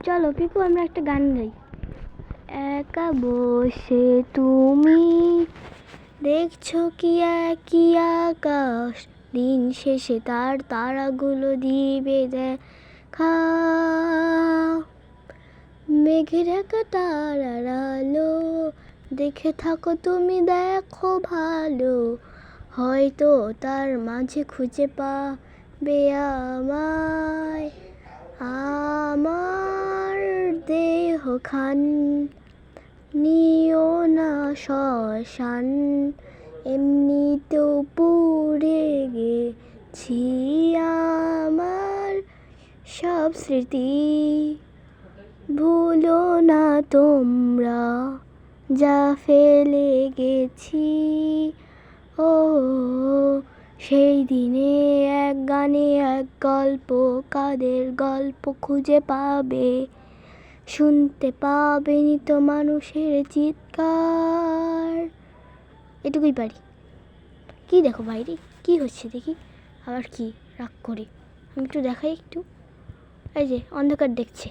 চলো পিকু আমরা একটা গান গাই। একা বসে তুমি দেখছো কি একই আকাশ, দিন শেষে তার তারাগুলো দিবে দেখা। মেঘে ঢাকা তারার আলো দেখে থাকো তুমি, দেখো ভালো, হয়তো তার মাঝে খুঁজে পাবে আমায়। আমার দেহখান নিও না শ্মশান, এমনিতেও পুড়ে গেছি আমার সব স্মৃতি। ভুলো না তোমরা যা ফেলে গেছি। ও সেই দিনে এক গানে এক গল্প, কাদের গল্প খুঁজে পাবে, শুনতে পাবেনি তো মানুষের চিৎকার। এটুকুই পারি। কি দেখো বাইরে কি হচ্ছে দেখি, আবার কি রাগ করে। আমি একটু দেখাই একটু, এই যে অন্ধকার দেখছে।